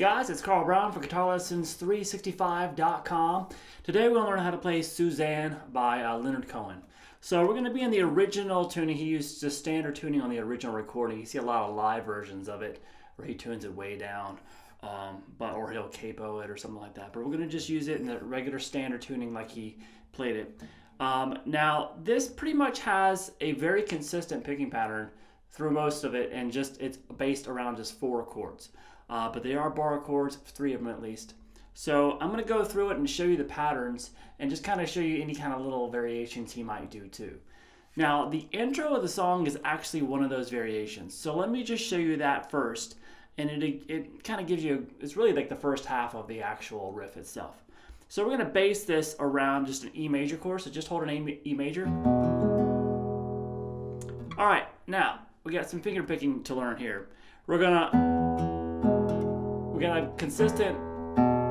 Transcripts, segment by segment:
guys, it's Carl Brown for GuitarLessons365.com. Today we're going to learn how to play Suzanne by Leonard Cohen. So we're going to be in the original tuning. He used just standard tuning on the original recording. You see a lot of live versions of it where he tunes it way down, or he'll capo it or something like that. But we're going to just use it in the regular standard tuning like he played it. Now this pretty much has a very consistent picking pattern through most of it, and just it's based around just 4 chords. But they are bar chords, 3 of them at least. So I'm going to go through it and show you the patterns and just kind of show you any kind of little variations he might do too. Now the intro of the song is actually one of those variations. So let me just show you that first, and it kind of gives you, it's really like the first half of the actual riff itself. So we're going to base this around just an E major chord, so just hold an E major. Alright, now we got some finger picking to learn here. We got a consistent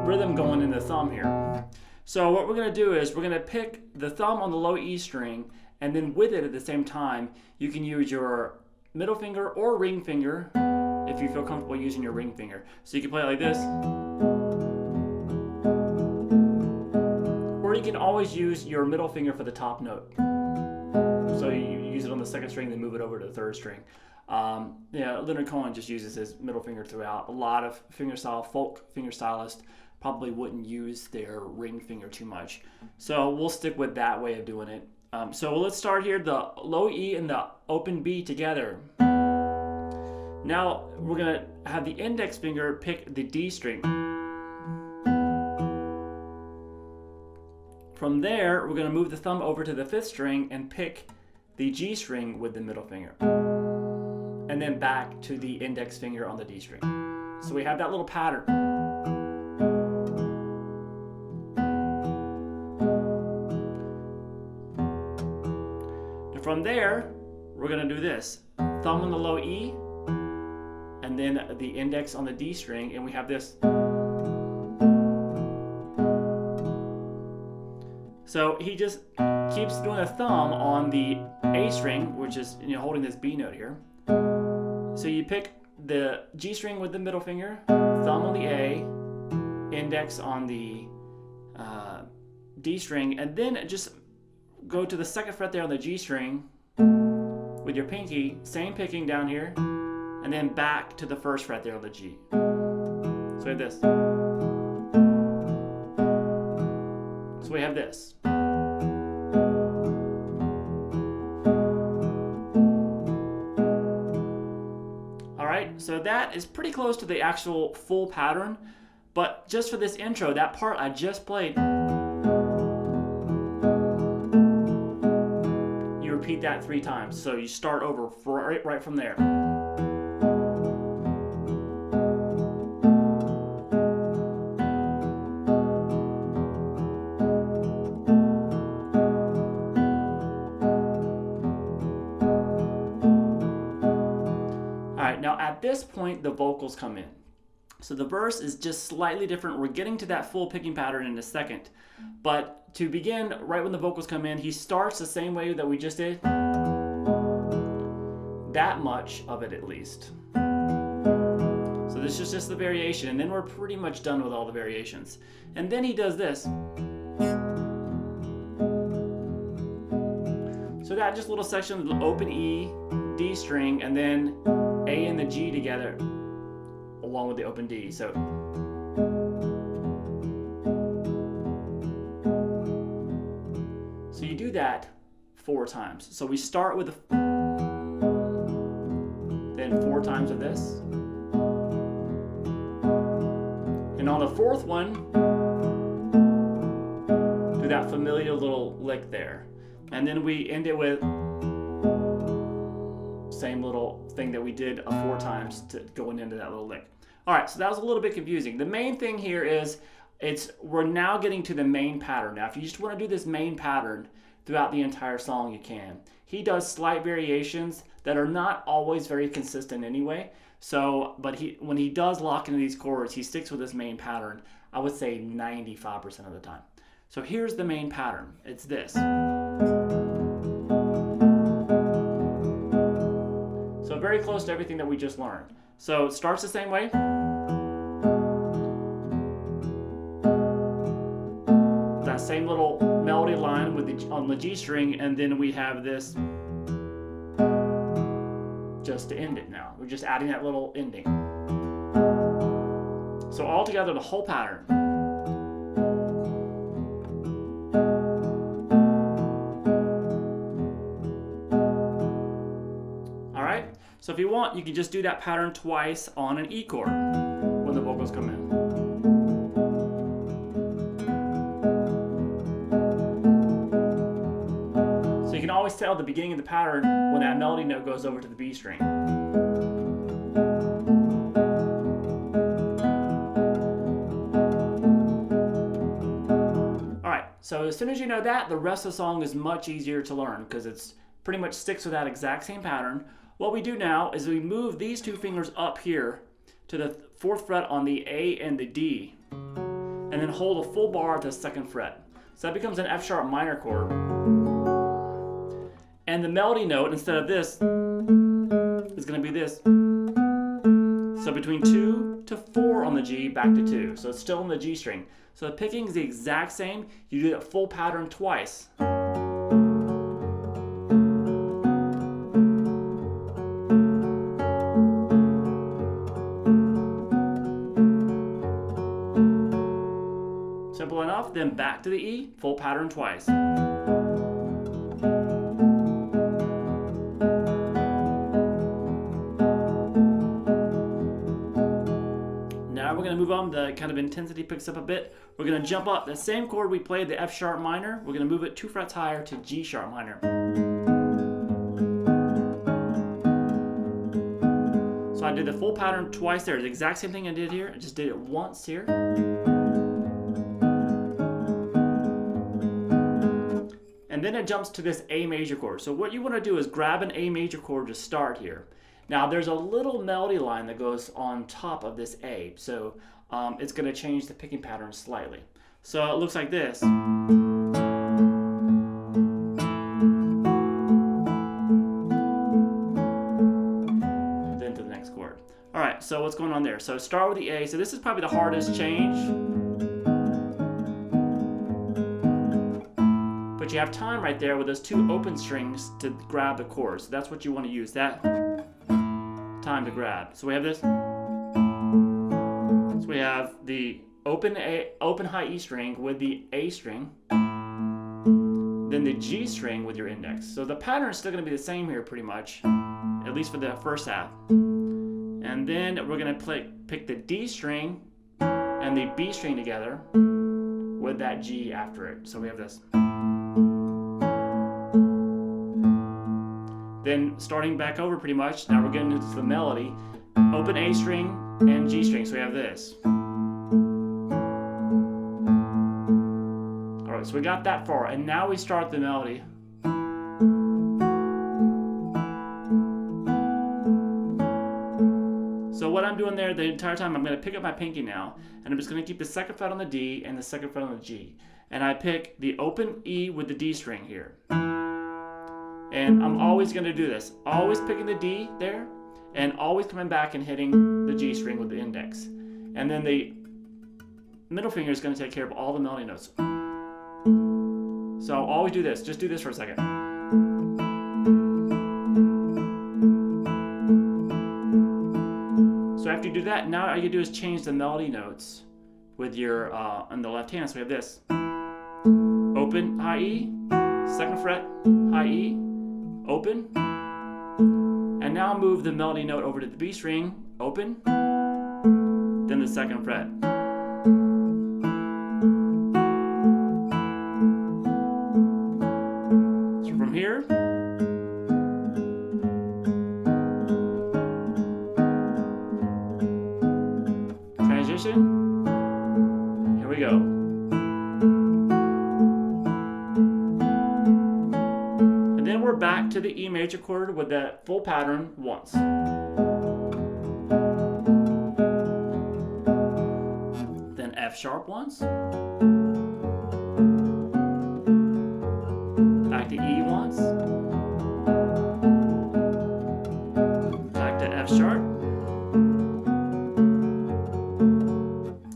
rhythm going in the thumb here. So what we're going to do is we're going to pick the thumb on the low E string, and then with it at the same time you can use your middle finger or ring finger if you feel comfortable using your ring finger. So you can play it like this, or you can always use your middle finger for the top note. So you use it on the 2nd string, then move it over to the 3rd string. Leonard Cohen just uses his middle finger throughout. A lot of folk fingerstylists probably wouldn't use their ring finger too much. So we'll stick with that way of doing it. So let's start here, the low E and the open B together. Now we're going to have the index finger pick the D string. From there, we're going to move the thumb over to the 5th string and pick the G string with the middle finger. And then back to the index finger on the D string. So we have that little pattern. And from there, we're going to do this. Thumb on the low E, and then the index on the D string, and we have this. So he just keeps doing a thumb on the A string, which is holding this B note here. So you pick the G string with the middle finger, thumb on the A, index on the D string, and then just go to the 2nd fret there on the G string with your pinky, same picking down here, and then back to the 1st fret there on the G. So we have this. So we have this. So that is pretty close to the actual full pattern, but just for this intro, that part I just played, you repeat that 3 times. So you start over right from there. Now at this point the vocals come in. So the verse is just slightly different. We're getting to that full picking pattern in a second. But to begin, right when the vocals come in, he starts the same way that we just did. That much of it at least. So this is just the variation, and then we're pretty much done with all the variations. And then he does this. So that just little section, the open E, D string, and then A and the G together along with the open D. So you do that 4 times. So we start with then 4 times of this. And on the 4th one, do that familiar little lick there. And then we end it with same little thing that we did 4 times to going into that little lick. All right, so that was a little bit confusing. The main thing here is we're now getting to the main pattern. Now, if you just want to do this main pattern throughout the entire song, you can. He does slight variations that are not always very consistent anyway. So, but when he does lock into these chords, he sticks with this main pattern, I would say 95% of the time. So here's the main pattern. It's this. So very close to everything that we just learned. So it starts the same way. same little melody line with on the G string, and then we have this just to end it now. We're just adding that little ending. So all together, the whole pattern. All right, so if you want, you can just do that pattern twice on an E chord when the vocals come in. So you can always tell at the beginning of the pattern when that melody note goes over to the B string. So as soon as you know that, the rest of the song is much easier to learn because it's pretty much sticks with that exact same pattern. What we do now is we move these two fingers up here to the 4th fret on the A and the D, and then hold a full bar at the 2nd fret. So that becomes an F sharp minor chord. And the melody note, instead of this, is going to be this. So between 2 to 4 on the G, back to 2. So it's still in the G string. So the picking is the exact same. You do that full pattern twice. Simple enough. Then back to the E, full pattern twice. Now we're going to move on. The kind of intensity picks up a bit. We're going to jump up the same chord we played, the F sharp minor. We're going to move it 2 frets higher to G sharp minor. So I did the full pattern twice there. The exact same thing I did here. I just did it once here. And then it jumps to this A major chord. So what you want to do is grab an A major chord to start here. Now there's a little melody line that goes on top of this A, so it's going to change the picking pattern slightly. So it looks like this. Then to the next chord. All right, so what's going on there? So start with the A. So this is probably the hardest change. But you have time right there with those 2 open strings to grab the chords. So that's what you want to use, that time to grab. So we have this. So we have the open high E string with the A string, then the G string with your index. So the pattern is still going to be the same here pretty much, at least for the first half. And then we're going to pick the D string and the B string together with that G after it. So we have this. Then starting back over pretty much, now we're getting into the melody. Open A string and G string, so we have this. Alright, so we got that far, and now we start the melody. So what I'm doing there the entire time, I'm going to pick up my pinky now, and I'm just going to keep the 2nd fret on the D and the 2nd fret on the G. And I pick the open E with the D string here. And I'm always going to do this. Always picking the D there, and always coming back and hitting the G string with the index. And then the middle finger is going to take care of all the melody notes. So I'll always do this. Just do this for a second. So after you do that, now all you do is change the melody notes with your on the left hand. So we have this. Open, high E, 2nd fret, high E, open, and now move the melody note over to the B string, open, then the 2nd fret. So from here, transition, here we go. Back to the E major chord with that full pattern once. Then F sharp once. Back to E once. Back to F sharp.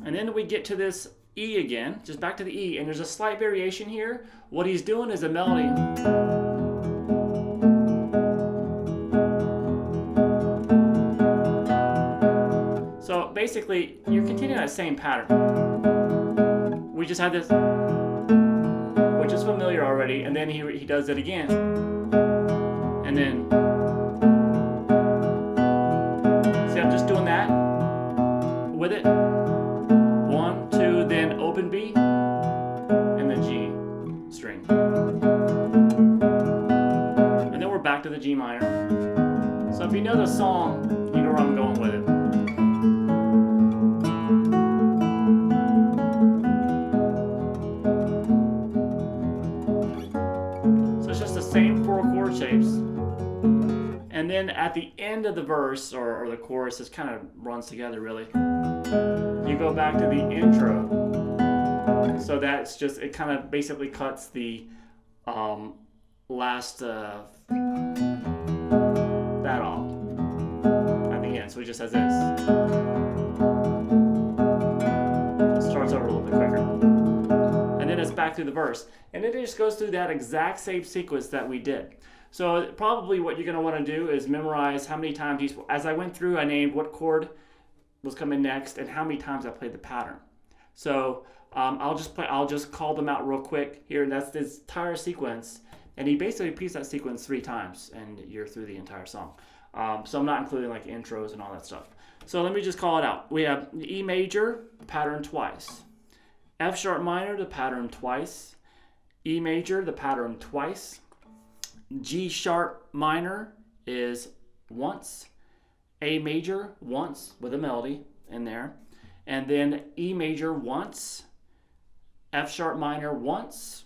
And then we get to this E again, just back to the E, and there's a slight variation here. What he's doing is a melody. So basically, you're continuing that same pattern. We just had this, which is familiar already, and then he does it again. And then, see, I'm just doing that with it. 1, 2, then open B, and then G string. And then we're back to the G minor. So if you know the song, you know where I'm going with it. So it's just the same 4 chord shapes. And then at the end of the verse, or the chorus, this kind of runs together really. You go back to the intro. So that's just, it kind of basically cuts the last, that off at the end. So it just has this. It starts over a little bit quicker. And then it's back through the verse. And then it just goes through that exact same sequence that we did. So probably what you're going to want to do is memorize how many times as I went through, I named what chord was coming next and how many times I played the pattern. So I'll just call them out real quick here, and that's this entire sequence. And he basically repeats that sequence 3 times, and you're through the entire song. So I'm not including like intros and all that stuff. So let me just call it out. We have E major, pattern twice. F sharp minor, the pattern twice. E major, the pattern twice. G sharp minor is once. A major once with a melody in there. And then E major once. F sharp minor once.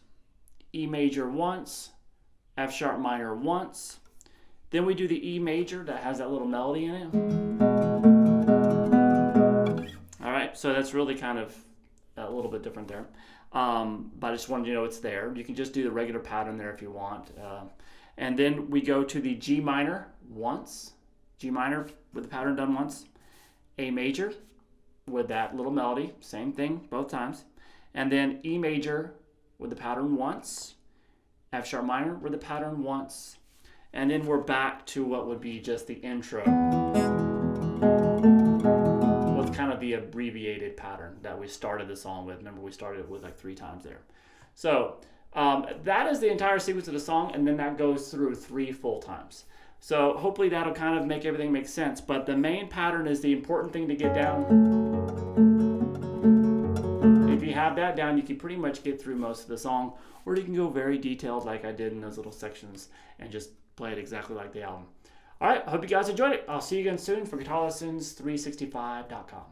E major once. F sharp minor once. Then we do the E major that has that little melody in it. All right, so that's really kind of a little bit different there. But I just wanted you to know it's there. You can just do the regular pattern there if you want. And then we go to the G minor once. G minor with the pattern done once. A major with that little melody. Same thing both times. And then E major with the pattern once. F sharp minor with the pattern once. And then we're back to what would be just the intro. With kind of the abbreviated pattern that we started the song with. Remember, we started it with like 3 times there. So that is the entire sequence of the song, and then that goes through 3 full times. So hopefully that'll kind of make everything make sense. But the main pattern is the important thing to get down. If you have that down, you can pretty much get through most of the song, or you can go very detailed like I did in those little sections and just play it exactly like the album. All right, I hope you guys enjoyed it. I'll see you again soon for GuitarLessons365.com.